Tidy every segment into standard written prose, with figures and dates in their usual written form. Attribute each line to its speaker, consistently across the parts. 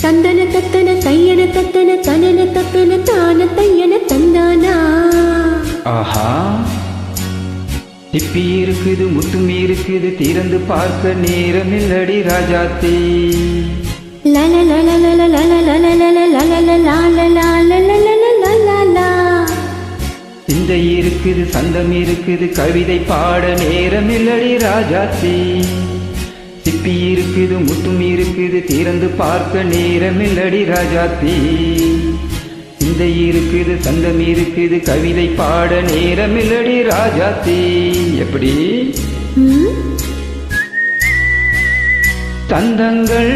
Speaker 1: தந்தன தத்தன தையன தத்தன தனன தத்தன தான தையன தந்தானா.
Speaker 2: ஆஹா, திப்பி இருக்குது முத்தும் இருக்குது திறந்து பார்க்க நேரமில்லடி ராஜாத்தி. இந்த இருக்குது சந்தம் இருக்குது கவிதை பாட நேரமில்லடி ராஜாத்தி. திப்பி இருக்குது முத்தும் இருக்குது திறந்து பார்க்க நேரமில்லடி ராஜாத்தி. இந்த இருக்குது சந்தம் இருக்குது கவிதை பாட நேரமில்லடி ராஜாத்தி. எப்படி தந்தங்கள்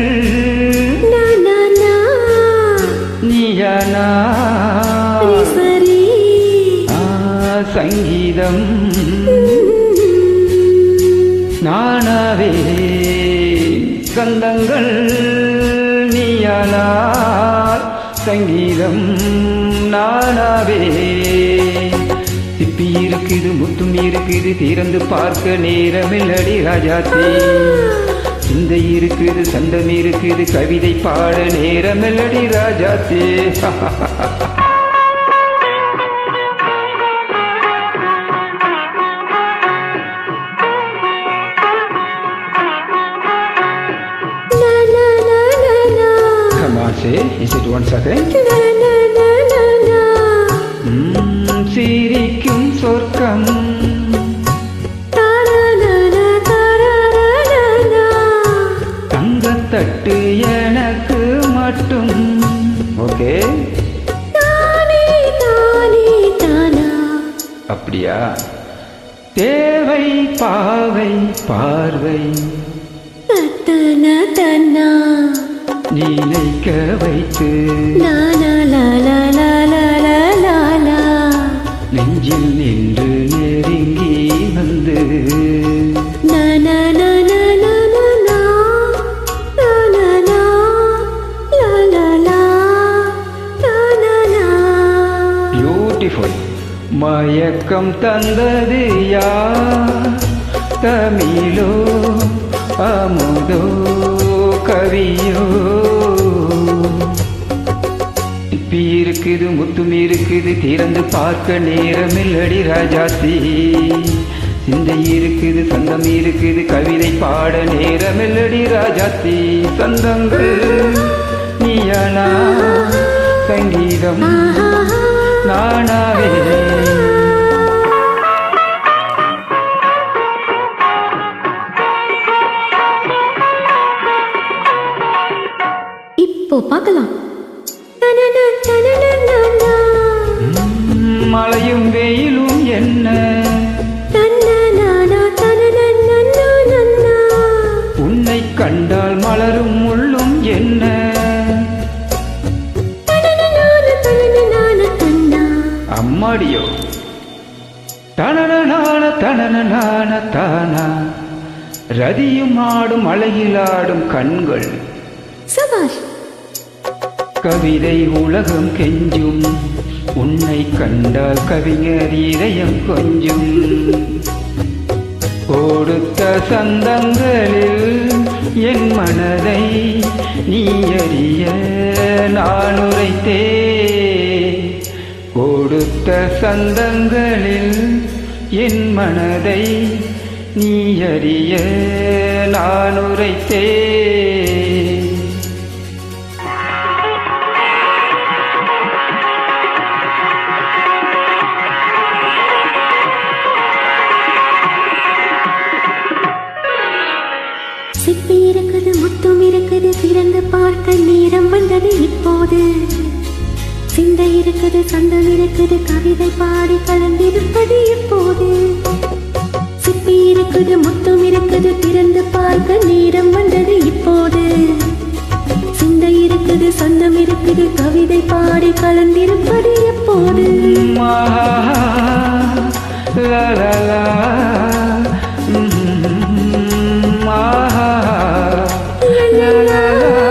Speaker 2: நீயானா சங்கீதம் நானாவே. கந்தங்கள் நீயானார் சங்கீதம் நானாவே. திப்பி இருக்குது முத்தும் இருக்குது திறந்து பார்க்க நேரமில்லடி ராஜாத்தி. இந்த இருக்குது சந்தம் இருக்குது கவிதை பாட நேரமில்லடி Rajathi. Is it one second? சிரிக்கும் சொர்க்கம் தங்கத்தட்டு எனக்கு மட்டும். ஓகே, அப்படியா? தேவை பாவை பார்வை நினைக்க வைத்து நெஞ்சில் நின்று நெருங்கி வந்து பியூட்டிஃபுல். மயக்கம் தந்தது யார்? தமிழோ அமுதோ கவியோ? திப்பி இருக்குது முத்தும் இருக்குது திறந்து பார்க்க நேரமில்லடி ராஜாத்தி. சிந்தை இருக்குது சந்தம் இருக்குது கவிதை பாட நேரமில்லடி ராஜாத்தி. சந்தங்கள் நீயானா சங்கீதம் நானாவே.
Speaker 1: இப்போ பார்க்கலாம்.
Speaker 2: மழையும் வெயிலும் என்ன உன்னை கண்டால் மலரும் முள்ளும் என்ன? அம்மாடியோ தனன தனன தானா. ரதியும் ஆடும் அழகிலாடும் கண்கள்
Speaker 1: சபாஷ்.
Speaker 2: கவிதை உலகம் கெஞ்சும் உன்னை கண்டால் கவிஞர் இதயம் கொஞ்சும். கொடுத்த சந்தங்களில் என் மனதை நீ அறிய நான் உரைத்தே. கொடுத்த சந்தங்களில் என் மனதை நீ அறிய நான் உரைத்தே.
Speaker 1: சிப்பி இருக்குது முத்தும் இருக்குது திறந்து பார்க்க நேரம் வந்தது இப்போது. சிந்தை இருக்குது சந்தம் இருக்குது கவிதை பாடி கலந்திருப்பது இப்போது. சிப்பி இருக்குது முத்தும் இருக்குது திறந்து பார்க்க நேரம் வந்தது இப்போது. சிந்தை இருக்குது சந்தம் இருக்குது கவிதை பாடி கலந்திருப்பது எப்போது?
Speaker 2: La la la